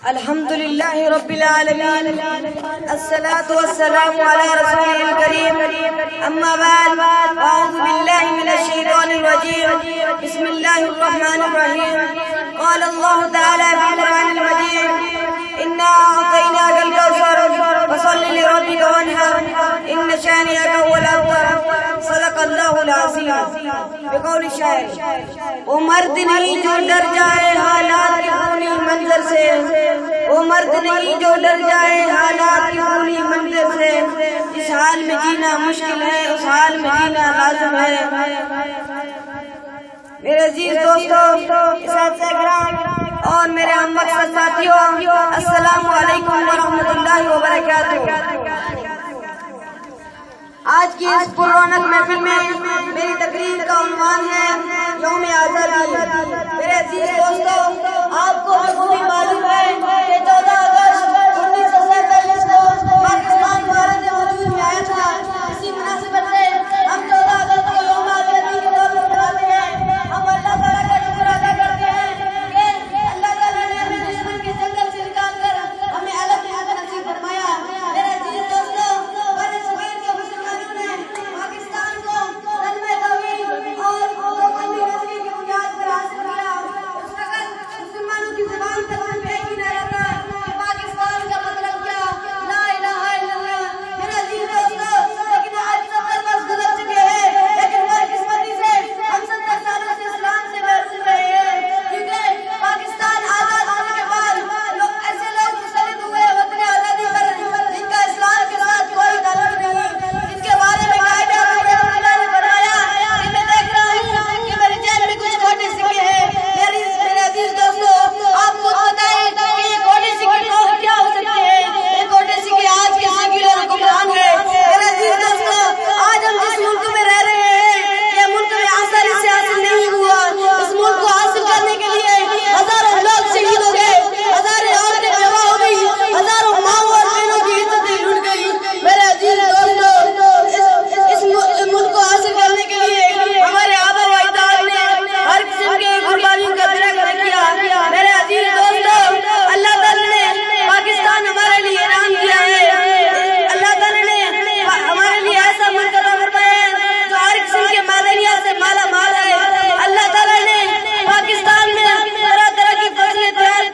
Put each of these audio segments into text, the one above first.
الحمد لله رب العالمين، الصلاة والسلام على رسوله الكريم، أما بعد، أعوذ بالله من الشيطان الرجيم، بسم الله الرحمن الرحيم. قال الله تعالى في القرآن المجيد: إنا أعطيناك الكوثر فصل لربك وانحر إن شانئك هو الأبتر. صدق اللہ العظیم. بقول شاعر: وہ مرد نہیں جو ڈر جائے حالات کی پوری منظر سے، وہ مرد نہیں جو ڈر جائے حالات کی پوری منظر سے. جس حال میں جینا مشکل ہے اس حال میں جینا لازم ہے. میرے عزیز دوستو، اساتذہ کرام اور میرے ہم مقصد ساتھیوں، السلام علیکم ورحمۃ اللہ وبرکاتہ. آج کی اس پر رونق محفل میں میری تقریر کا عنوان ہے یوم آزادی. میرے عزیز دوستو، آپ کو بخوبی معلوم ہے کہ 14 اگست 1947 کو پاکستان بھارت وجود میں آیا تھا. اسی مناسبت سے ہم 14 اگست کو یوم آزادی کے طور پر مناتے ہیں. ہم اللہ تعالیٰ کا شکر ادا کرتے ہیں کہ اللہ تعالیٰ نے ہمیں دشمن کے جنگل سے نکال کر ہمیں الگ نصیب فرمایا. میرے عزیز دوستو، بڑے صغیر کے مسلمانوں نے پاکستان کو کلمہ توحید اور قومی نظریے کی بنیاد پر حاصل کیا. اس وقت مسلمانوں کی زبان تک ایک ہی نعرہ تھا کہ پاکستان کا مطلب کیا؟ لا الہ الا اللہ. میرے عزیز دوستو، لیکن آج 70 برس گزر چکے ہیں، لیکن بدقسمتی سے ہم 70 سالوں سے اسلام سے محروم رہے ہیں. کیونکہ پاکستان آزاد ہونے کے بعد ایسے لوگ مسلط ہوئے وطن آزادی پر جن کا اسلام کے ساتھ کوئی تعلق نہیں، جن کے بارے میں قائد اعظم رحمۃ اللہ نے فرمایا کہ میں دیکھ رہا ہوں کہ میری جیب میں کچھ کھوٹے سکے ہیں. میرے عزیز دوستو، آپ کو پتہ ہے کہ یہ کھوٹے سکے کیا ہو سکتے ہیں؟ یہ کھوٹے سکے آج کے سیکولر حکمران ہیں. میرے عزیز دوستو، آج ہم جس ملک میں رہ رہے ہیں یہ ملک میں آسانی سے حاصل نہیں ہوا. اس ملک کو حاصل کرنے کے لیے ہزاروں لوگ شہید ہو گئے، ہزاروں عورتیں بیوہ ہو گئی، ہزاروں ماؤں اور بہنوں کی عزتیں لوٹ گئی. میرے عزیز دوستو، اس ملک کو حاصل کرنے کے لیے ہمارے آبا و اجداد نے ہر قسم کی قربانیوں کا درخت کیا. میرے عزیز دوستو، اللہ تعالیٰ نے پاکستان ہمارے لیے اعلان کیا ہے. اللہ تعالیٰ نے ہمارے لیے ایسا ملک عطا فرمایا ہے جو ہر قسم کے معدنیات سے مالا مال ہے. اللہ تعالیٰ نے پاکستان میں طرح طرح کی فصلیں تیار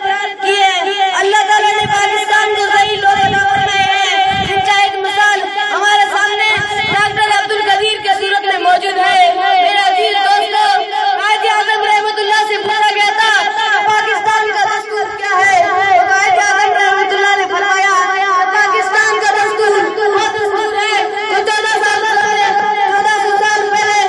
کی ہے. اللہ تعالیٰ نے پاکستان کو صحیح لوگ عطا فرمائے ہیں جن کا ایک مثال ہمارے سامنے ڈاکٹر عبدالقدیر کے صورت میں موجود ہے. میرے عزیز دوستو، قائد اعظم رحمۃ اللہ سے پوچھا گیا تھا کہ پاکستان کا دستور کیا ہے، تو قائد اعظم رحمۃ اللہ نے فرمایا پاکستان کا دستور وہ دستور ہے جو 1400 سال پہلے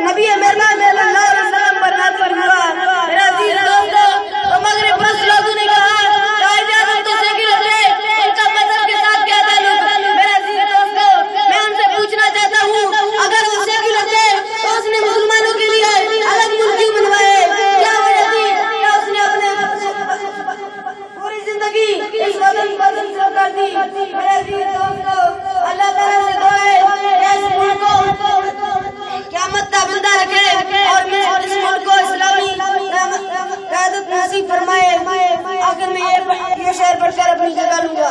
نبی مہربان صلی اللہ علیہ وسلم پر نازل ہوا. میرے عزیز دوستو، تو مغرب پرست لوگوں نے کہا قائد اعظم تو سیکولر ہے، ان کا مذہب کے ساتھ کیا تعلق؟ میرے عزیز دوستو، میں ان سے پوچھنا چاہتا ہوں اگر وہ سیکولر تھے تو اس نے مسلمانوں کے لیے الگ ملک کیوں بنوائے؟ کیا وجہ تھی؟ کیا اس نے اپنے پوری زندگی اس وطن پر منسوخ کر دی؟ میرے عزیز دوستو، اللہ تعالیٰ سے دعا ہے کہ اس ملک کو قیامت تک بندہ رکھے اور اس ملک کو اسلامی قیادت نصیب فرمائے. آخر میں یہ شعر پڑھ کر اپنی جگہ لوں گا.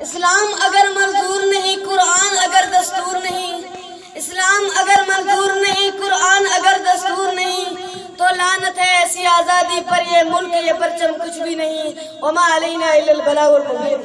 اسلام اگر منظور نہیں، قرآن اگر دستور نہیں، اسلام اگر منظور نہیں، قرآن اگر دستور نہیں، تو لعنت ہے ایسی آزادی پر، یہ ملک یہ پرچم کچھ بھی نہیں. وما علینا الا البلاغ المبین.